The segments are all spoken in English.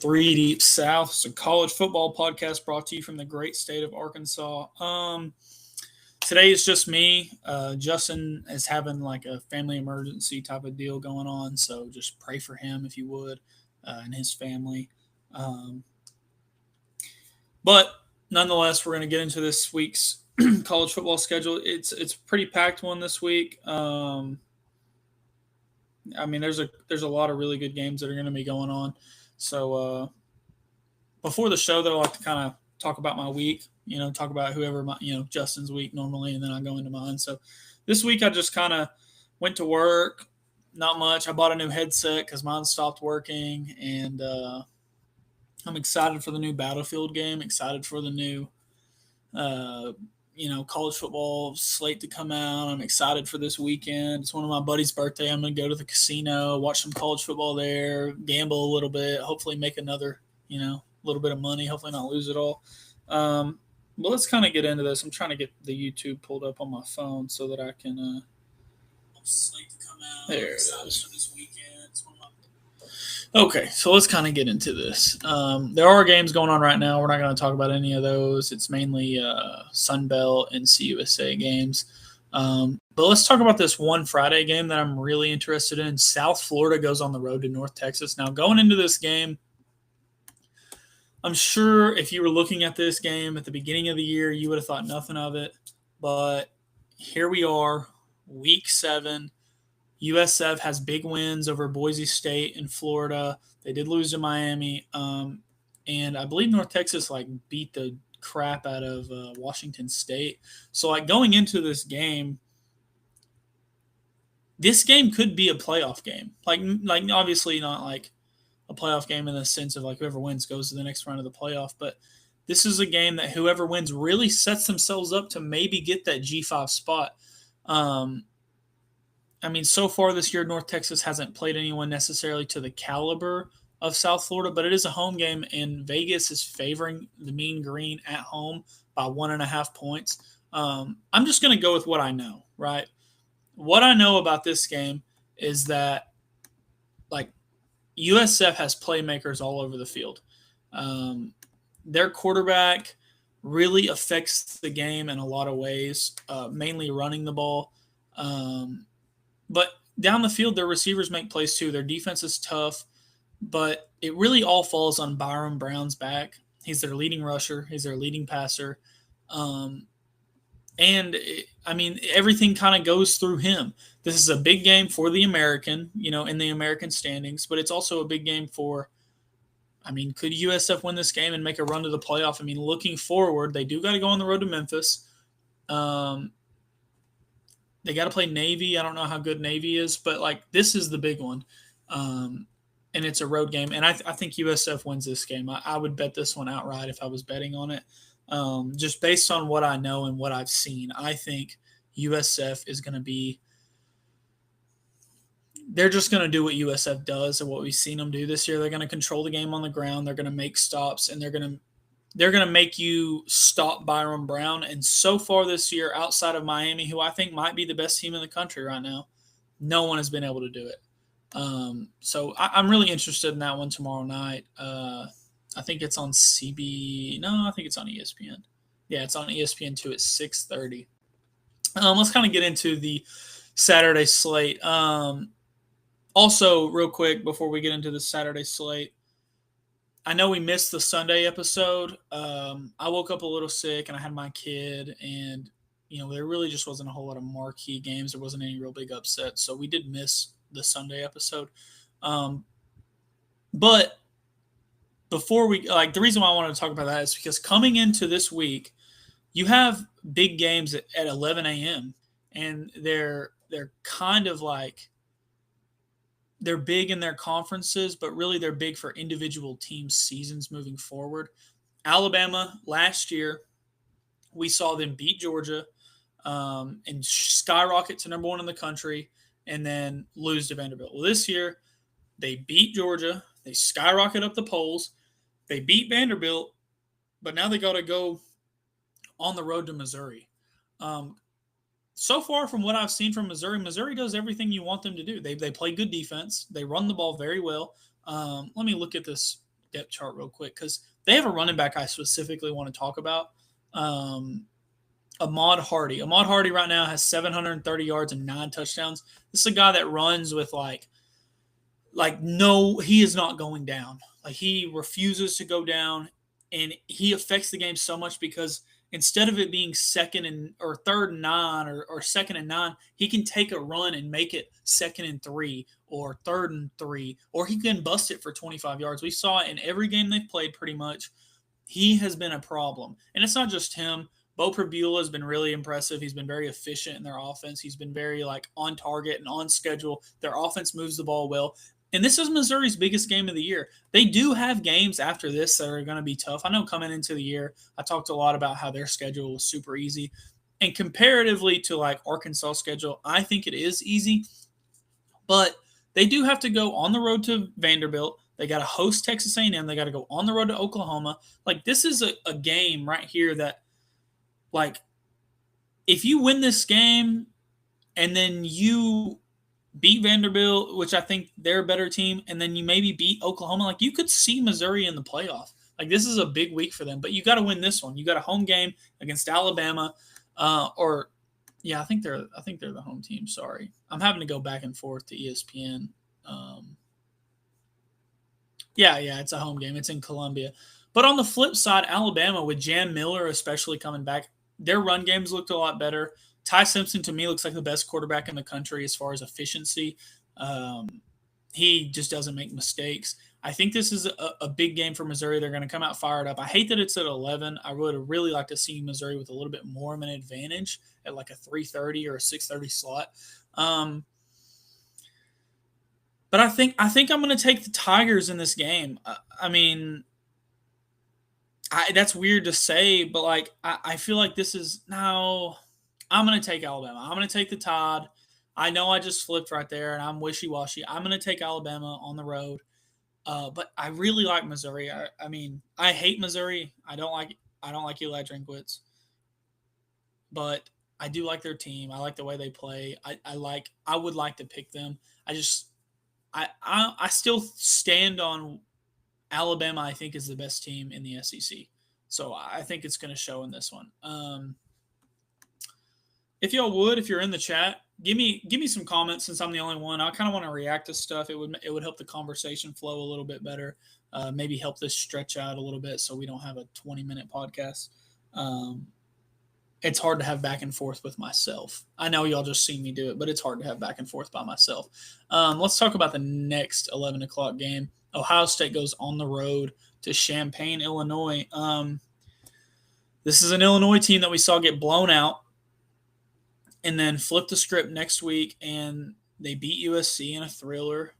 Three Deep South. It's a college football podcast brought to you from the great state of Arkansas. Today is just me. Justin is having like a family emergency type of deal going on, so just pray for him if you would, and his family. Um, but nonetheless, we're going to get into this week's college football schedule. It's a pretty packed one this week. I mean, there's a lot of really good games that are going to be going on. So before the show, though, I like to kind of talk about my week. Talk about whoever Justin's week normally, and then I go into mine. So this week I just kind of went to work. Not much. I bought a new headset because mine stopped working, and I'm excited for the new Battlefield game. Excited for the new uh, college football slate to come out. I'm excited for this weekend. It's one of my buddy's birthday. I'm going to go to the casino, watch some college football there, gamble a little bit, hopefully make another, little bit of money, hopefully not lose it all. But let's kind of get into this. I'm trying to get the YouTube pulled up on my phone so that I can slate to come out. There it is. This weekend. Okay, so let's kind of get into this. There are games going on right now. We're not going to talk about any of those. It's mainly Sun Belt and CUSA games. But let's talk about this one Friday game that I'm really interested in. South Florida goes on the road to North Texas. Now, going into this game, I'm sure if you were looking at this game at the beginning of the year, you would have thought nothing of it. But here we are, week 7. USF has big wins over Boise State and Florida. They did lose to Miami. And I believe North Texas beat the crap out of Washington State. So going into this game could be a playoff game. Like obviously not like a playoff game in the sense of whoever wins goes to the next round of the playoff. But this is a game that whoever wins really sets themselves up to maybe get that G5 spot. I mean, so far this year, North Texas hasn't played anyone necessarily to the caliber of South Florida, but it is a home game, and Vegas is favoring the Mean Green at home by 1.5 points. I'm just going to go with what I know, right? What I know about this game is that, USF has playmakers all over the field. Their quarterback really affects the game in a lot of ways, mainly running the ball. But down the field, their receivers make plays too. Their defense is tough, but it really all falls on Byron Brown's back. He's their leading rusher. He's their leading passer. Everything kind of goes through him. This is a big game for the American, in the American standings, but it's also a big game for, could USF win this game and make a run to the playoff? Looking forward, they do got to go on the road to Memphis. They got to play Navy. I don't know how good Navy is, but this is the big one. And it's a road game. And I think USF wins this game. I would bet this one outright if I was betting on it. Just based on what I know and what I've seen, I think USF is going to be – they're just going to do what USF does and what we've seen them do this year. They're going to control the game on the ground. They're going to make stops, and they're going to make you stop Byron Brown. And so far this year, outside of Miami, who I think might be the best team in the country right now, no one has been able to do it. So I'm really interested in that one tomorrow night. I think it's on CB. No, I think it's on ESPN. Yeah, it's on ESPN2 at 6:30. Let's kind of get into the Saturday slate. Also, real quick, before we get into the Saturday slate, I know we missed the Sunday episode. I woke up a little sick, and I had my kid, and there really just wasn't a whole lot of marquee games. There wasn't any real big upsets, so we did miss the Sunday episode. But before we the reason why I wanted to talk about that is because coming into this week, you have big games at 11 a.m. and they're kind of they're big in their conferences, but really they're big for individual team seasons moving forward. Alabama, last year, we saw them beat Georgia and skyrocket to number 1 in the country and then lose to Vanderbilt. Well, this year, they beat Georgia. They skyrocket up the polls. They beat Vanderbilt, but now they got to go on the road to Missouri. So far from what I've seen from Missouri, Missouri does everything you want them to do. They play good defense. They run the ball very well. Let me look at this depth chart real quick because they have a running back I specifically want to talk about. Ahmad Hardy. Ahmad Hardy right now has 730 yards and 9 touchdowns. This is a guy that runs with no, he is not going down. Like he refuses to go down, and he affects the game so much because instead of it being third and 9 or second and 9, he can take a run and make it second and 3 or third and 3, or he can bust it for 25 yards. We saw it in every game they've played pretty much. He has been a problem. And it's not just him. Beau Pribula has been really impressive. He's been very efficient in their offense. He's been very on target and on schedule. Their offense moves the ball well. And this is Missouri's biggest game of the year. They do have games after this that are going to be tough. I know coming into the year, I talked a lot about how their schedule was super easy. And comparatively to Arkansas' schedule, I think it is easy. But they do have to go on the road to Vanderbilt. They got to host Texas A&M. They got to go on the road to Oklahoma. This is a game right here that, if you win this game and then you beat Vanderbilt, which I think they're a better team, and then you maybe beat Oklahoma, you could see Missouri in the playoff. This is a big week for them, but you got to win this one. You got a home game against Alabama, I think they're the home team. Sorry, I'm having to go back and forth to ESPN. It's a home game. It's in Columbia. But on the flip side, Alabama, with Jam Miller especially coming back, their run games looked a lot better. Ty Simpson, to me, looks like the best quarterback in the country as far as efficiency. He just doesn't make mistakes. I think this is a big game for Missouri. They're going to come out fired up. I hate that it's at 11. I would really like to see Missouri with a little bit more of an advantage at a 3:30 or a 6:30 slot. But I think I'm going to take the Tigers in this game. That's weird to say, but I feel like this is now. I'm going to take Alabama. I'm going to take the Tide. I know I just flipped right there, and I'm wishy-washy. I'm going to take Alabama on the road. But I really like Missouri. I hate Missouri. I don't like Eli Drinkwitz. But I do like their team. I like the way they play. I would like to pick them. I still stand on Alabama. I think is the best team in the SEC. So I think it's going to show in this one. If y'all would, if you're in the chat, give me some comments since I'm the only one. I kind of want to react to stuff. It would help the conversation flow a little bit better. Maybe help this stretch out a little bit so we don't have a 20-minute podcast. It's hard to have back and forth with myself. I know y'all just seen me do it, but it's hard to have back and forth by myself. Let's talk about the next 11 o'clock game. Ohio State goes on the road to Champaign, Illinois. This is an Illinois team that we saw get blown out and then flip the script next week, and they beat USC in a thriller.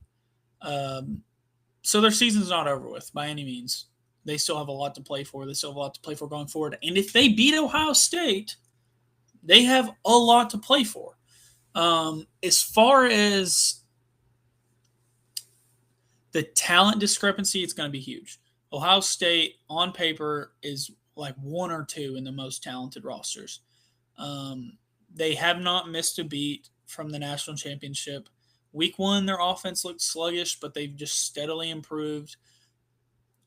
So their season's not over with by any means. They still have a lot to play for. They still have a lot to play for going forward. And if they beat Ohio State, they have a lot to play for. As far as the talent discrepancy, it's going to be huge. Ohio State, on paper, is 1 or 2 in the most talented rosters. They have not missed a beat from the national championship. Week 1, their offense looked sluggish, but they've just steadily improved.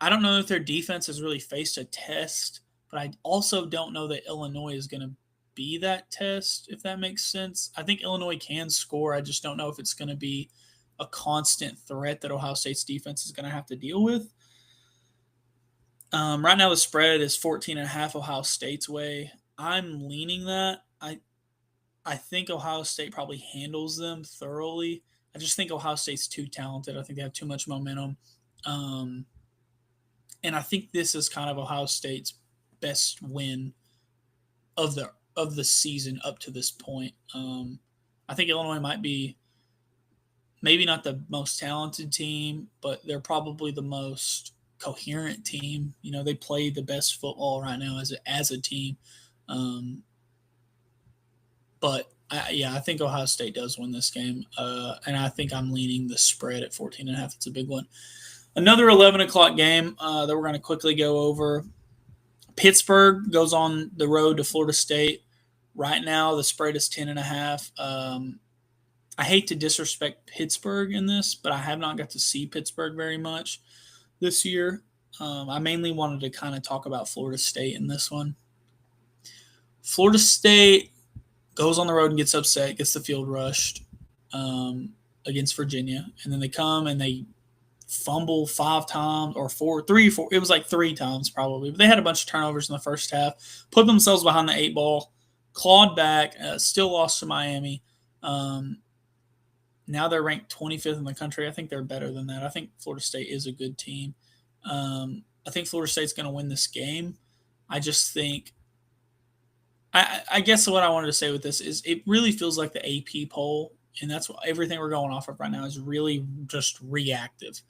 I don't know if their defense has really faced a test, but I also don't know that Illinois is going to be that test, if that makes sense. I think Illinois can score. I just don't know if it's going to be a constant threat that Ohio State's defense is going to have to deal with. Right now the spread is 14.5 Ohio State's way. I'm leaning that. I think Ohio State probably handles them thoroughly. I just think Ohio State's too talented. I think they have too much momentum. And I think this is kind of Ohio State's best win of the season up to this point. I think Illinois might be maybe not the most talented team, but they're probably the most coherent team. They play the best football right now as a team. But I think Ohio State does win this game. And I think I'm leaning the spread at 14.5. It's a big one. Another 11 o'clock game that we're going to quickly go over. Pittsburgh goes on the road to Florida State. Right now, the spread is 10.5. I hate to disrespect Pittsburgh in this, but I have not got to see Pittsburgh very much this year. I mainly wanted to kind of talk about Florida State in this one. Florida State goes on the road and gets upset, gets the field rushed against Virginia, and then they come and they fumble 5 times or three, four. It was like 3 times probably, but they had a bunch of turnovers in the first half, put themselves behind the 8 ball, clawed back, still lost to Miami. Now they're ranked 25th in the country. I think they're better than that. I think Florida State is a good team. I think Florida State's going to win this game. I just think I guess what I wanted to say with this is it really feels like the AP poll, and that's what everything we're going off of right now is really just reactive.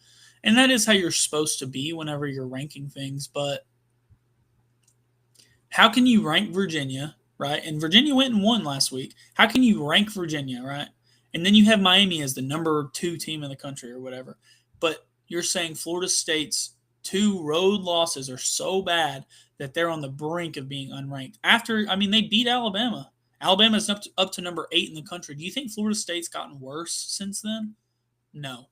And that is how you're supposed to be whenever you're ranking things. But how can you rank Virginia, right? And Virginia went and won last week. How can you rank Virginia, right? And then you have Miami as the number 2 team in the country or whatever. But you're saying Florida State's 2 road losses are so bad that they're on the brink of being unranked. They beat Alabama. Alabama's up to number 8 in the country. Do you think Florida State's gotten worse since then? No.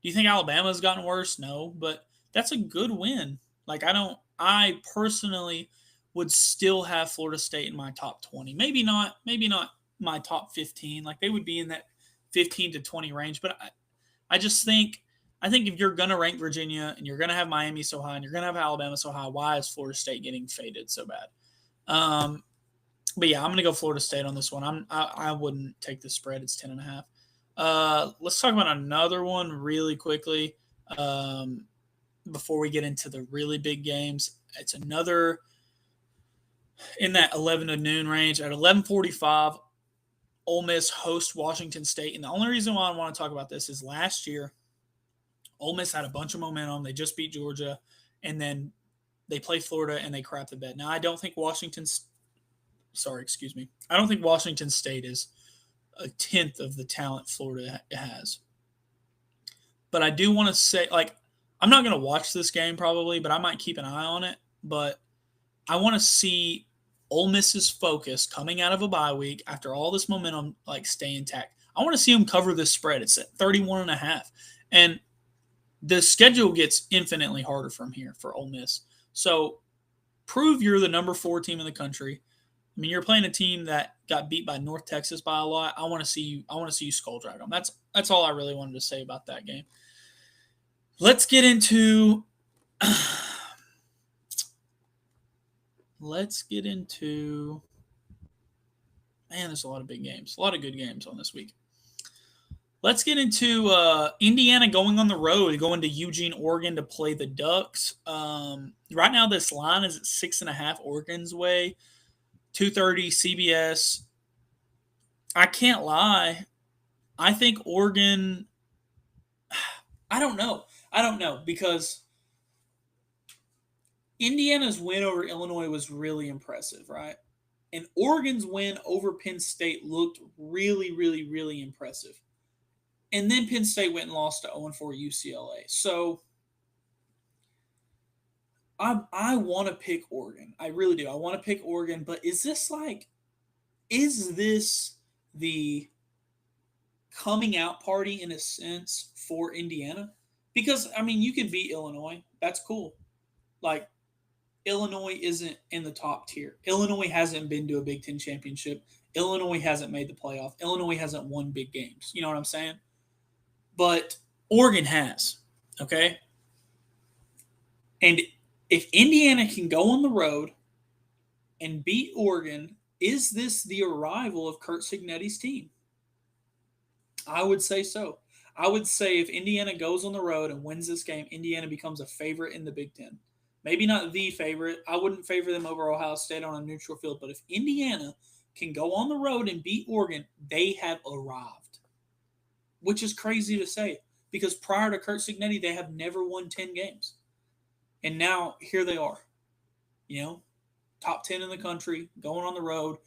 Do you think Alabama's gotten worse? No. But that's a good win. I personally would still have Florida State in my top 20. Maybe not my top 15. Like they would be in that 15 to 20 range. But I think if you're going to rank Virginia and you're going to have Miami so high and you're going to have Alabama so high, why is Florida State getting faded so bad? But yeah, I'm going to go Florida State on this one. I wouldn't take the spread. It's 10.5. Let's talk about another one really quickly before we get into the really big games. It's another in that 11 to noon range at 11:45. Ole Miss hosts Washington State, and the only reason why I want to talk about this is last year Ole Miss had a bunch of momentum. They just beat Georgia, and then they play Florida and they crap the bed. Now I don't think Washington State is a tenth of the talent Florida has. But I do want to say, I'm not going to watch this game probably, but I might keep an eye on it. But I want to see Ole Miss's focus coming out of a bye week after all this momentum, stay intact. I want to see them cover this spread. It's at 31.5. And the schedule gets infinitely harder from here for Ole Miss. So prove you're the number 4 team in the country. I mean, you're playing a team that got beat by North Texas by a lot. I want to see you skull drag them. That's all I really wanted to say about that game. Let's get into man, there's a lot of big games. A lot of good games on this week. Let's get into Indiana going on the road, going to Eugene, Oregon to play the Ducks. Right now, this line is at 6.5 Oregon's way, 2:30 CBS. I can't lie. I think Oregon. I don't know because Indiana's win over Illinois was really impressive, right? And Oregon's win over Penn State looked really, really, really impressive. And then Penn State went and lost to 0-4 UCLA. So I want to pick Oregon. I really do. I want to pick Oregon. But is this the coming out party in a sense for Indiana? Because, you can beat Illinois. That's cool. Illinois isn't in the top tier. Illinois hasn't been to a Big Ten championship. Illinois hasn't made the playoff. Illinois hasn't won big games. You know what I'm saying? But Oregon has, okay? And if Indiana can go on the road and beat Oregon, is this the arrival of Curt Cignetti's team? I would say so. I would say if Indiana goes on the road and wins this game, Indiana becomes a favorite in the Big Ten. Maybe not the favorite. I wouldn't favor them over Ohio State on a neutral field. But if Indiana can go on the road and beat Oregon, they have arrived. Which is crazy to say because prior to Curt Cignetti, they have never won 10 games. And now here they are, top 10 in the country, going on the road.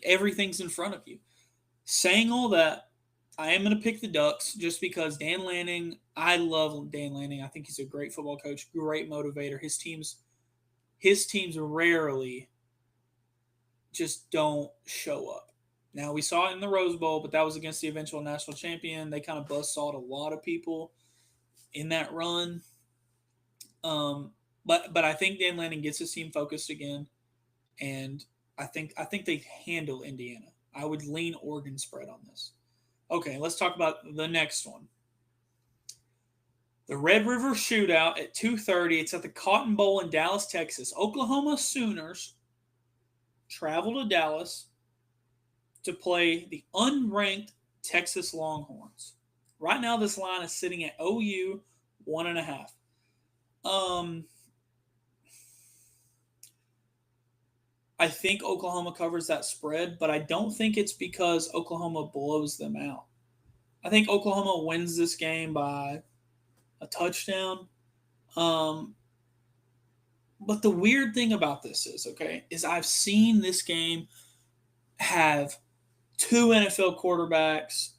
Everything's in front of you. Saying all that, I am going to pick the Ducks just because Dan Lanning, I love Dan Lanning. I think he's a great football coach, great motivator. His teams rarely just don't show up. Now, we saw it in the Rose Bowl, but that was against the eventual national champion. They kind of buzzsawed a lot of people in that run. But I think Dan Lanning gets his team focused again, and I think they handle Indiana. I would lean Oregon spread on this. Okay, let's talk about the next one. The Red River Shootout at 2:30. It's at the Cotton Bowl in Dallas, Texas. Oklahoma Sooners travel to Dallas to play the unranked Texas Longhorns. Right now, this line is sitting at OU 1.5. I think Oklahoma covers that spread, but I don't think it's because Oklahoma blows them out. I think Oklahoma wins this game by a touchdown. Um, but the weird thing about this is I've seen this game have two NFL quarterbacks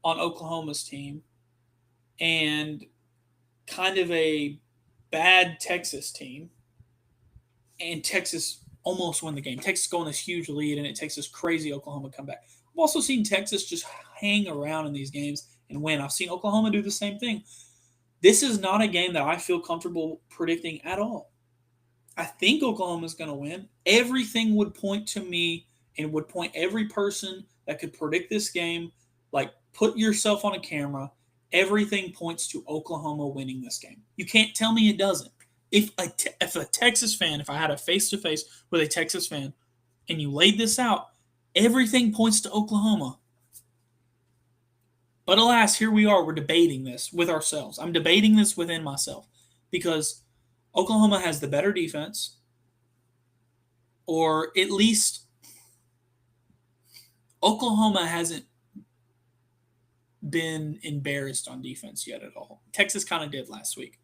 on Oklahoma's team and kind of a bad Texas team, and Texas almost won the game. Texas going this huge lead, and it takes this crazy Oklahoma comeback. I've also seen Texas just hang around in these games and win. I've seen Oklahoma do the same thing. This is not a game that I feel comfortable predicting at all. I think Oklahoma is going to win. Everything would point to me and would point every person that could predict this game, like put yourself on a camera. Everything points to Oklahoma winning this game. You can't tell me it doesn't. If a Texas fan, if I had a face-to-face with a Texas fan and you laid this out, everything points to Oklahoma. But alas, here we are. We're debating this with ourselves. I'm debating this within myself because Oklahoma has the better defense, or at least Oklahoma hasn't been embarrassed on defense yet at all. Texas kind of did last week.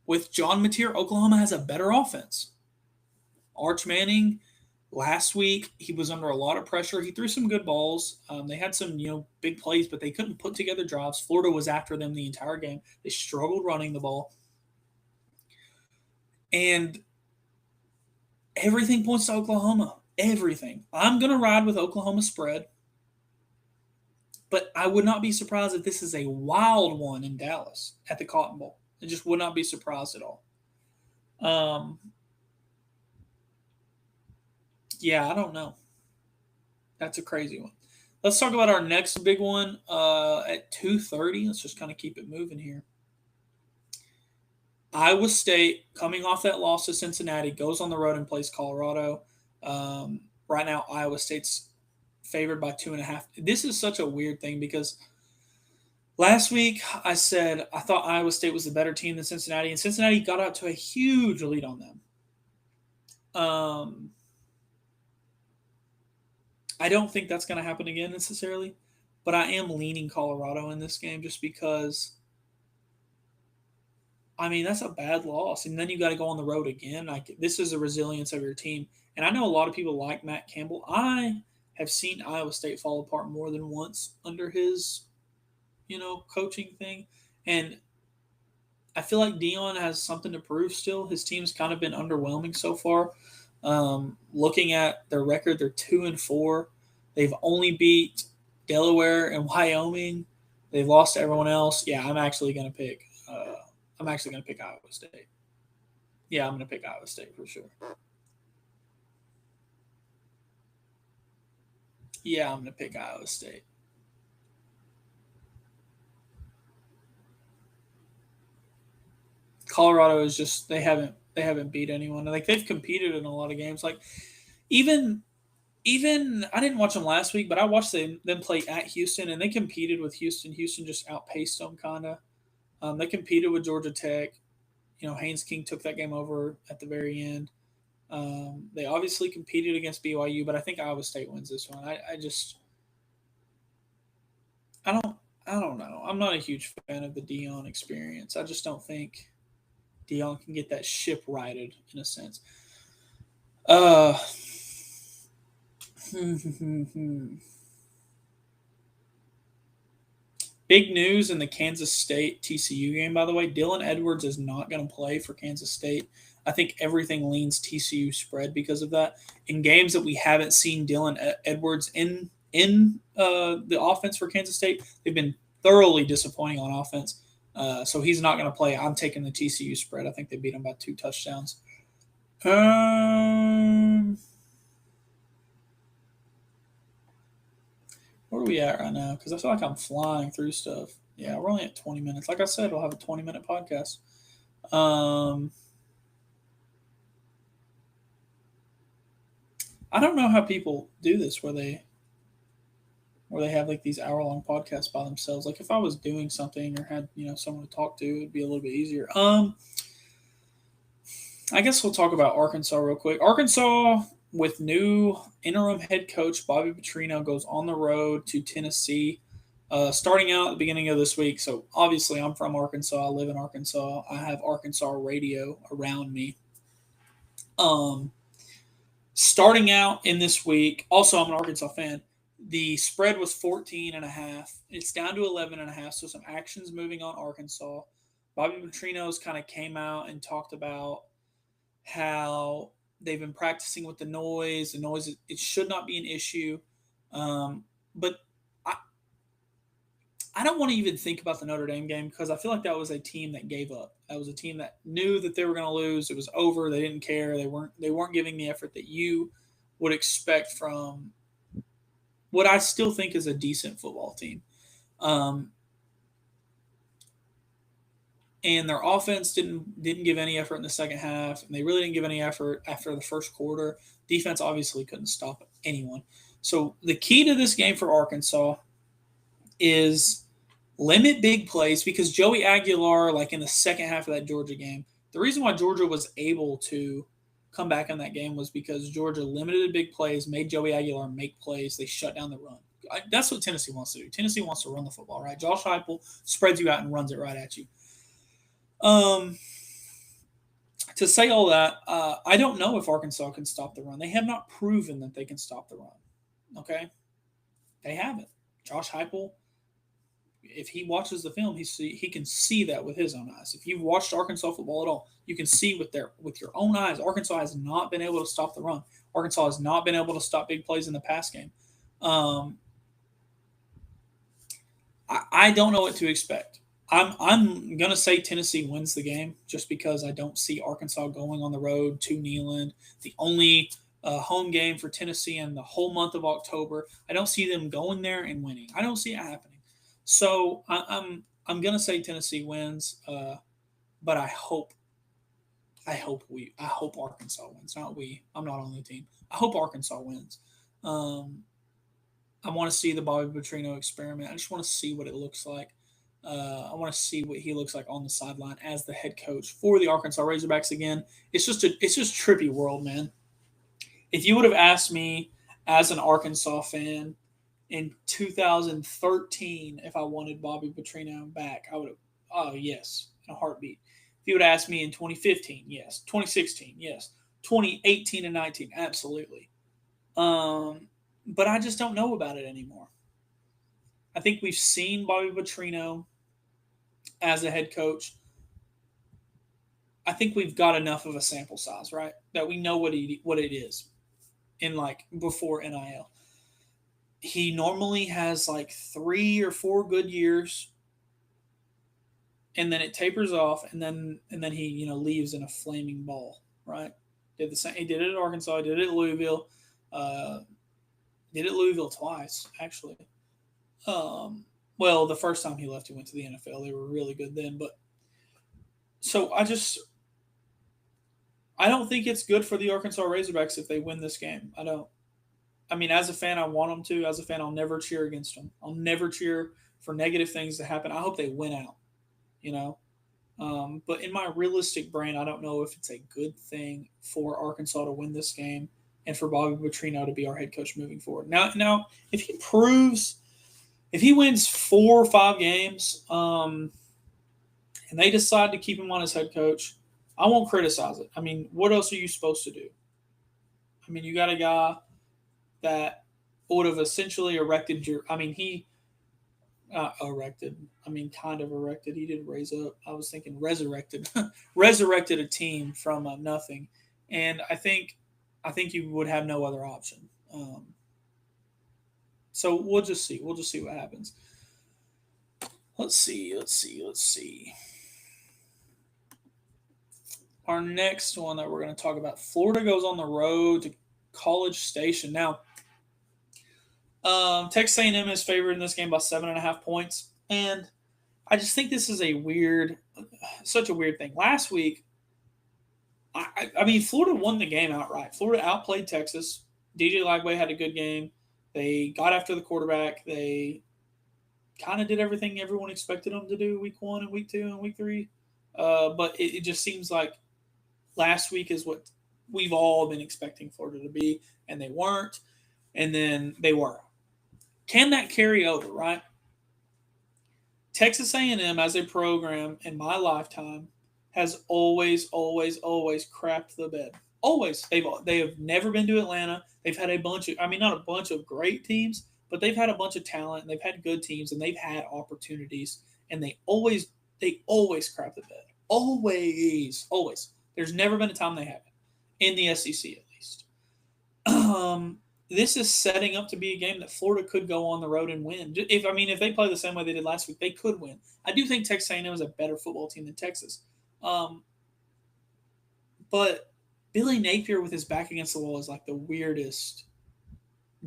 With John Mateer, Oklahoma has a better offense. Arch Manning, last week, he was under a lot of pressure. He threw some good balls. They had some, big plays, but they couldn't put together drives. Florida was after them the entire game. They struggled running the ball. And everything points to Oklahoma. Everything. I'm going to ride with Oklahoma spread. But I would not be surprised if this is a wild one in Dallas at the Cotton Bowl. I just would not be surprised at all. Yeah, I don't know. That's a crazy one. Let's talk about our next big one at 2:30. Let's just kind of keep it moving here. Iowa State, coming off that loss to Cincinnati, goes on the road and plays Colorado. Right now, Iowa State's favored by 2.5. This is such a weird thing because last week I said I thought Iowa State was the better team than Cincinnati, and Cincinnati got out to a huge lead on them. I don't think that's going to happen again necessarily, but I am leaning Colorado in this game just because, that's a bad loss. And then you got to go on the road again. This is the resilience of your team. And I know a lot of people like Matt Campbell. I have seen Iowa State fall apart more than once under his, coaching thing. And I feel like Deion has something to prove still. His team's kind of been underwhelming so far. Looking at their record, they're 2-4. They've only beat Delaware and Wyoming. They've lost to everyone else. Yeah, I'm actually going to pick Iowa State. Yeah, I'm going to pick Iowa State for sure. Yeah, I'm going to pick Iowa State. Colorado is just they haven't beat anyone. Like they've competed in a lot of games. Like even I didn't watch them last week, but I watched them play at Houston, and they competed with Houston. Houston just outpaced them kind of. They competed with Georgia Tech. Haynes King took that game over at the very end. They obviously competed against BYU, but I think Iowa State wins this one. I don't know. I'm not a huge fan of the Deion experience. I just don't think Deion can get that ship righted in a sense. Big news in the Kansas State TCU game, by the way. Dylan Edwards is not going to play for Kansas State. I think everything leans TCU spread because of that. In games that we haven't seen Dylan Edwards in the offense for Kansas State, they've been thoroughly disappointing on offense. So he's not going to play. I'm taking the TCU spread. I think they beat them by 2 touchdowns. Where are we at right now? Because I feel like I'm flying through stuff. Yeah, we're only at 20 minutes. Like I said, we'll have a 20-minute podcast. I don't know how people do this where they have like these hour-long podcasts by themselves. Like if I was doing something or had someone to talk to, it'd be a little bit easier. I guess we'll talk about Arkansas real quick. Arkansas with new interim head coach Bobby Petrino goes on the road to Tennessee, starting out at the beginning of this week. So obviously, I'm from Arkansas. I live in Arkansas. I have Arkansas radio around me. Starting out in this week, also I'm an Arkansas fan. The spread was 14.5. It's down to 11.5. So some actions moving on Arkansas. Bobby Petrino's kind of came out and talked about how they've been practicing with the noise. The noise, it should not be an issue. But I don't want to even think about the Notre Dame game because I feel like that was a team that gave up. That was a team that knew that they were going to lose. It was over. They didn't care. They weren't giving the effort that you would expect from what I still think is a decent football team. And their offense didn't give any effort in the second half, and they really didn't give any effort after the first quarter. Defense obviously couldn't stop anyone. So the key to this game for Arkansas is limit big plays because Joey Aguilar, like in the second half of that Georgia game, the reason why Georgia was able to come back in that game was because Georgia limited big plays, made Joey Aguilar make plays. They shut down the run. That's what Tennessee wants to do. Tennessee wants to run the football, right? Josh Heupel spreads you out and runs it right at you. To say all that, I don't know if Arkansas can stop the run. They have not proven that they can stop the run. Okay, they haven't. Josh Heupel, if he watches the film, he can see that with his own eyes. If you've watched Arkansas football at all, you can see with your own eyes. Arkansas has not been able to stop the run. Arkansas has not been able to stop big plays in the pass game. I don't know what to expect. I'm gonna say Tennessee wins the game just because I don't see Arkansas going on the road to Neyland, the only home game for Tennessee in the whole month of October. I don't see them going there and winning. I don't see it happening. So I'm gonna say Tennessee wins, but I hope Arkansas wins. Not we. I'm not on the team. I hope Arkansas wins. I want to see the Bobby Petrino experiment. I just want to see what it looks like. I want to see what he looks like on the sideline as the head coach for the Arkansas Razorbacks again. It's just trippy world, man. If you would have asked me as an Arkansas fan in 2013 if I wanted Bobby Petrino back, I would have, oh yes, in a heartbeat. If you would ask me in 2015, yes. 2016, yes. 2018 and 19, absolutely. But I just don't know about it anymore. I think we've seen Bobby Petrino as a head coach. I think we've got enough of a sample size, right? That we know what it is in like before NIL. He normally has like 3 or 4 good years, and then it tapers off, and then he leaves in a flaming ball, right? Did the same. He did it at Arkansas. He did it at Louisville. Did it at Louisville twice actually. Well, the first time he left, he went to the NFL. They were really good then, but so I don't think it's good for the Arkansas Razorbacks if they win this game. I don't. I mean, as a fan, I want them to. As a fan, I'll never cheer against them. I'll never cheer for negative things to happen. I hope they win out, you know. But in my realistic brain, I don't know if it's a good thing for Arkansas to win this game and for Bobby Petrino to be our head coach moving forward. Now, if he wins 4 or 5 games, and they decide to keep him on as head coach, I won't criticize it. I mean, what else are you supposed to do? I mean, you got a guy that would have essentially erected your. I mean, he erected. I mean, kind of erected. He didn't raise up. I was thinking resurrected, resurrected a team from nothing, and I think you would have no other option. So we'll just see. We'll just see what happens. Let's see. Our next one that we're going to talk about, Florida goes on the road to College Station. Now, Texas A&M is favored in this game by 7.5 points, and I just think this is such a weird thing. Last week, I mean, Florida won the game outright. Florida outplayed Texas. DJ Lagway had a good game. They got after the quarterback. They kind of did everything everyone expected them to do week 1 and week 2 and week 3. But it just seems like last week is what we've all been expecting Florida to be, and they weren't, and then they were. Can that carry over, right? Texas A&M as a program in my lifetime has always crapped the bed. Always. They have never been to Atlanta. They've had a bunch of, I mean, not a bunch of great teams, but they've had a bunch of talent and they've had good teams and they've had opportunities, and they always crap the bed. Always. There's never been a time they haven't in the SEC at least. This is setting up to be a game that Florida could go on the road and win. If they play the same way they did last week, they could win. I do think Texas A&M is a better football team than Texas, um, but Billy Napier with his back against the wall is like the weirdest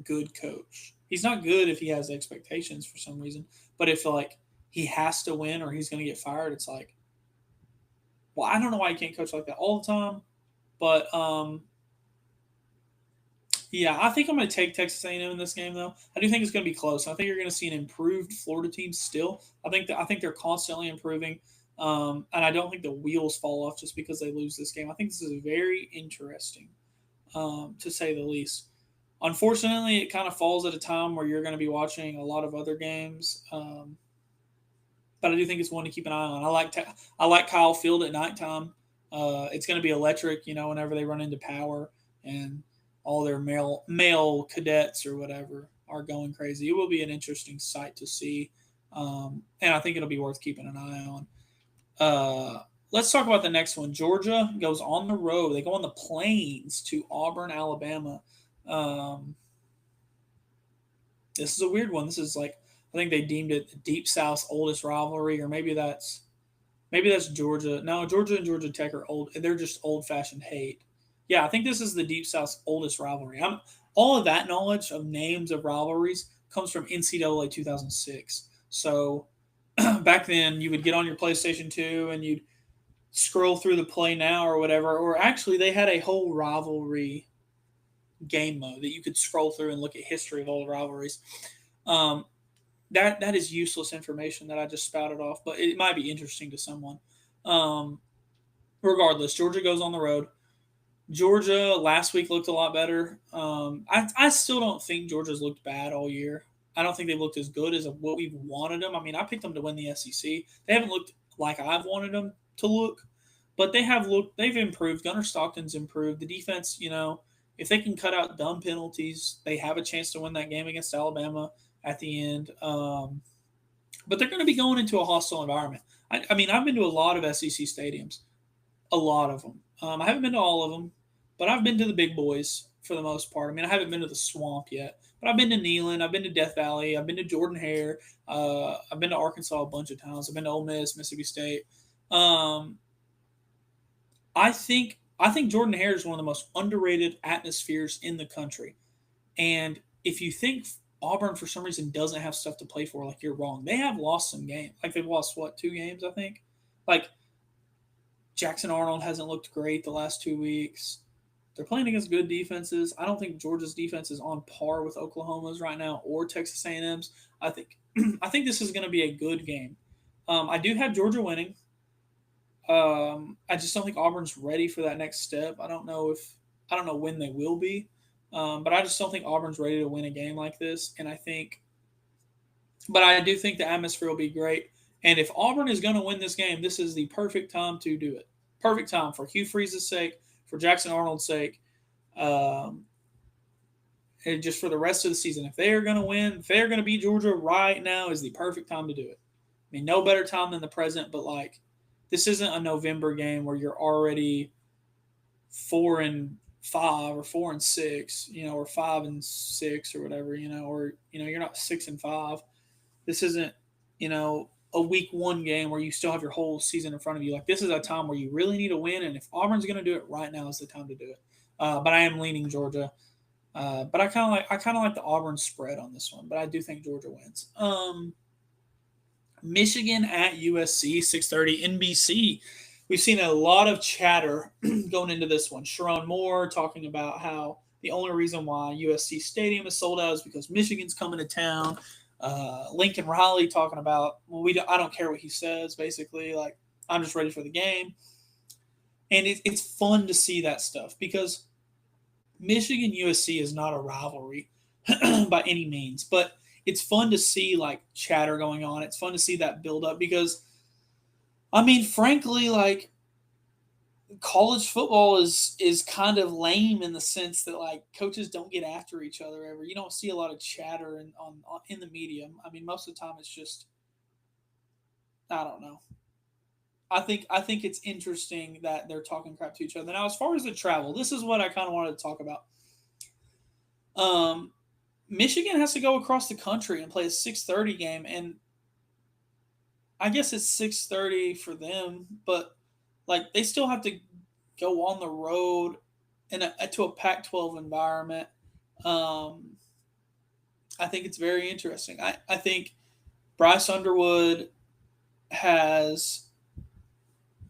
good coach. He's not good if he has expectations for some reason, but if like he has to win or he's going to get fired, it's like, well, I don't know why he can't coach like that all the time, but yeah, I think I'm going to take Texas A&M in this game, though. I do think it's going to be close. I think you're going to see an improved Florida team still. I think they're constantly improving, and I don't think the wheels fall off just because they lose this game. I think this is very interesting, to say the least. Unfortunately, it kind of falls at a time where you're going to be watching a lot of other games, but I do think it's one to keep an eye on. I like Kyle Field at nighttime. It's going to be electric, whenever they run into power and all their male cadets or whatever are going crazy. It will be an interesting sight to see, and I think it'll be worth keeping an eye on. Let's talk about the next one. Georgia goes on the road. They go on the plains to Auburn, Alabama. Um, this is a weird one. This is like, I think they deemed it the Deep South's oldest rivalry, or maybe that's Georgia. No, Georgia and Georgia Tech are old. They're just old fashioned hate. Yeah, I think this is the Deep South's oldest rivalry. All of that knowledge of names of rivalries comes from NCAA 2006. So back then, you would get on your PlayStation 2 and you'd scroll through the Play Now or whatever. Or actually, they had a whole rivalry game mode that you could scroll through and look at history of all the rivalries. Um, that is useless information that I just spouted off, but it might be interesting to someone. Um, Regardless, Georgia goes on the road. Georgia last week looked a lot better. I still don't think Georgia's looked bad all year. I don't think they've looked as good as what we've wanted them. I mean, I picked them to win the SEC. They haven't looked like I've wanted them to look, but they have looked. They've improved. Gunnar Stockton's improved. The defense, if they can cut out dumb penalties, they have a chance to win that game against Alabama at the end. But they're going to be going into a hostile environment. I mean, I've been to a lot of SEC stadiums, a lot of them. I haven't been to all of them, but I've been to the big boys for the most part. I mean, I haven't been to the Swamp yet, but I've been to Neyland, I've been to Death Valley, I've been to Jordan Hare, I've been to Arkansas a bunch of times. I've been to Ole Miss, Mississippi State. Um, I think Jordan Hare is one of the most underrated atmospheres in the country. And if you think Auburn for some reason doesn't have stuff to play for, like, you're wrong. They have lost some games. Like, they've lost what, 2 games, I think. Like, Jackson Arnold hasn't looked great the last 2 weeks. They're playing against good defenses. I don't think Georgia's defense is on par with Oklahoma's right now or Texas A&M's. I think I think this is going to be a good game. I do have Georgia winning. I just don't think Auburn's ready for that next step. I don't know when they will be, but I just don't think Auburn's ready to win a game like this. But I do think the atmosphere will be great. And if Auburn is going to win this game, this is the perfect time to do it. Perfect time for Hugh Freeze's sake, for Jackson Arnold's sake, um, and just for the rest of the season. If they are going to win, if they are going to beat Georgia right now, is the perfect time to do it. I mean, no better time than the present, but like, this isn't a November game where you're already 4-5 or 4-6, or 5-6 or whatever, or you're not 6-5. This isn't, you know a week one game where you still have your whole season in front of you. Like this is a time where you really need to win, and if Auburn's going to do it right now, is the time to do it. But I am leaning Georgia. But I kind of like the Auburn spread on this one, but I do think Georgia wins. Michigan at USC, 6:30 NBC. We've seen a lot of chatter going into this one. Sharon Moore talking about how the only reason why USC Stadium is sold out is because Michigan's coming to town. Lincoln Riley talking about, well, I don't care what he says, basically. Like, I'm just ready for the game. And it's fun to see that stuff because Michigan USC is not a rivalry by any means, but it's fun to see like chatter going on. It's fun to see that build up because, I mean, frankly, like college football is kind of lame in the sense that like coaches don't get after each other ever. You don't see a lot of chatter in the media. I mean, most of the time it's just, I don't know. I think it's interesting that they're talking crap to each other. Now, as far as the travel, this is what I kind of wanted to talk about. Michigan has to go across the country and play a 6:30 game, and I guess it's 6:30 for them, but like they still have to go on the road to a Pac-12 environment. I think it's very interesting. I think Bryce Underwood has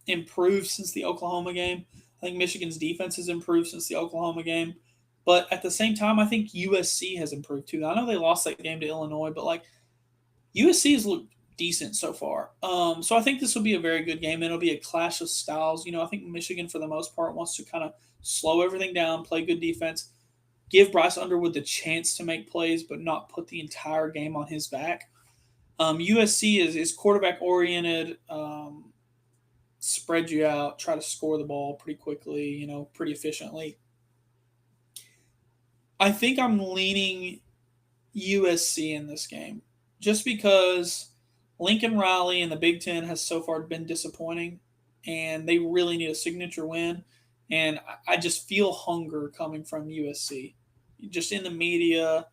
improved since the Oklahoma game. I think Michigan's defense has improved since the Oklahoma game. But at the same time, I think USC has improved too. I know they lost that game to Illinois, but like USC has looked decent so far. So I think this will be a very good game. It'll be a clash of styles. I think Michigan, for the most part, wants to kind of slow everything down, play good defense, give Bryce Underwood the chance to make plays, but not put the entire game on his back. USC is quarterback oriented, spread you out, try to score the ball pretty quickly, pretty efficiently. I think I'm leaning USC in this game just because Lincoln Riley in the Big Ten has so far been disappointing, and they really need a signature win. And I just feel hunger coming from USC, just in the media.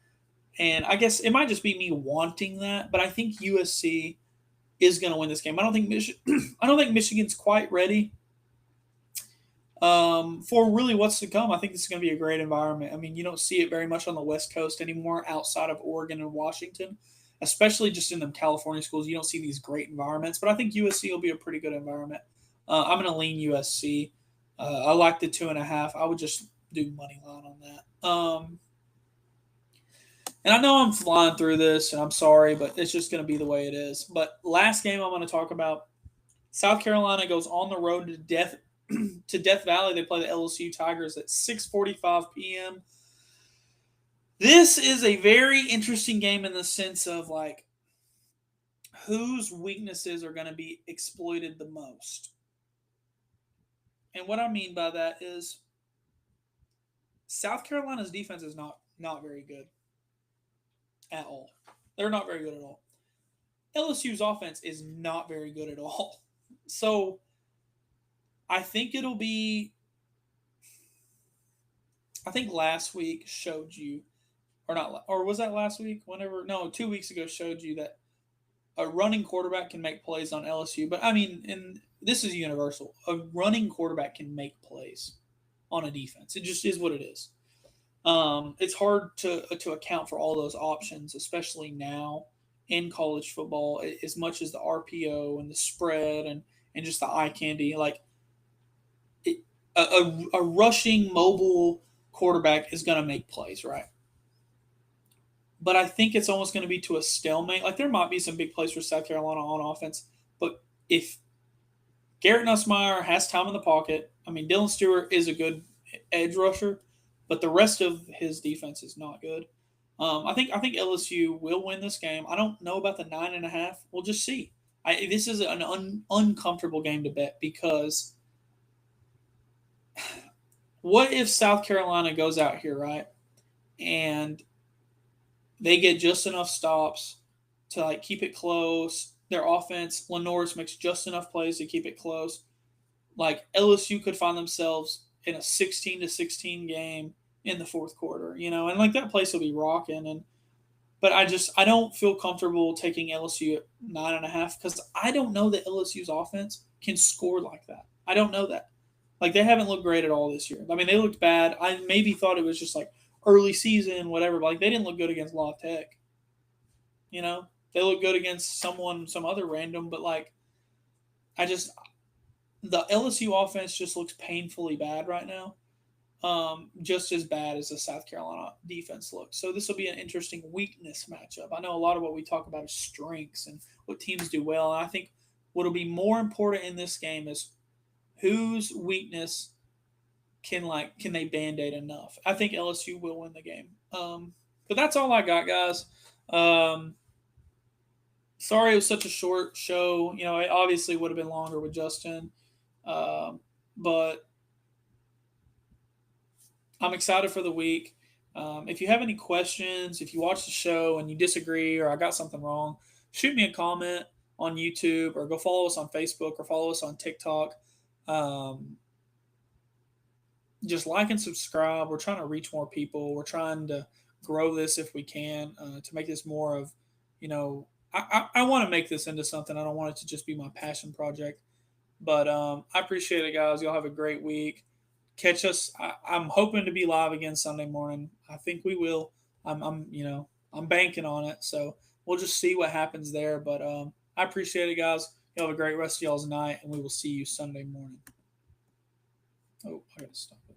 And I guess it might just be me wanting that, but I think USC is going to win this game. I don't think Michigan's quite ready for really what's to come. I think this is going to be a great environment. I mean, you don't see it very much on the West Coast anymore outside of Oregon and Washington, especially just in the California schools. You don't see these great environments, but I think USC will be a pretty good environment. I'm going to lean USC. I like the 2.5. I would just do money line on that. And I know I'm flying through this, and I'm sorry, but it's just going to be the way it is. But last game I'm going to talk about, South Carolina goes on the road to Death Valley. They play the LSU Tigers at 6:45 p.m. This is a very interesting game in the sense of like whose weaknesses are going to be exploited the most. And what I mean by that is South Carolina's defense is not very good at all. They're not very good at all. LSU's offense is not very good at all. So I think last week showed you, or was that last week? 2 weeks ago showed you that a running quarterback can make plays on LSU. But I mean, and this is universal. A running quarterback can make plays on a defense. It just is what it is. It's hard to account for all those options, especially now in college football, as much as the RPO and the spread and just the eye candy. Like a rushing mobile quarterback is going to make plays, right? But I think it's almost going to be to a stalemate. Like there might be some big plays for South Carolina on offense, but if Garrett Nussmeier has time in the pocket, I mean Dylan Stewart is a good edge rusher, but the rest of his defense is not good. I think LSU will win this game. I don't know about the 9.5. We'll just see. This is an uncomfortable game to bet because what if South Carolina goes out here, right, and they get just enough stops to like keep it close. Their offense, Lenoris makes just enough plays to keep it close. Like LSU could find themselves in a 16-16 game in the fourth quarter, and like that place will be rocking. And But I don't feel comfortable taking LSU at 9.5 because I don't know that LSU's offense can score like that. I don't know that. Like they haven't looked great at all this year. I mean, they looked bad. I maybe thought it was just like early season, whatever. But like they didn't look good against La Tech. You know, they looked good against some other random. But like, I just the LSU offense just looks painfully bad right now. Just as bad as the South Carolina defense looks. So this will be an interesting weakness matchup. I know a lot of what we talk about is strengths and what teams do well. And I think what will be more important in this game is whose weakness can they band-aid enough. I think LSU will win the game. But that's all I got, guys. Sorry it was such a short show. You know, it obviously would have been longer with Justin. But I'm excited for the week. If you have any questions, if you watch the show and you disagree or I got something wrong, shoot me a comment on YouTube or go follow us on Facebook or follow us on TikTok. Just like and subscribe. We're trying to reach more people. We're trying to grow this if we can to make this more of, you know, I want to make this into something. I don't want it to just be my passion project. But I appreciate it, guys. Y'all have a great week. Catch us. I'm hoping to be live again Sunday morning. I think we will. I'm banking on it. So we'll just see what happens there. But I appreciate it, guys. Y'all have a great rest of y'all's night, and we will see you Sunday morning. Oh, I gotta stop it.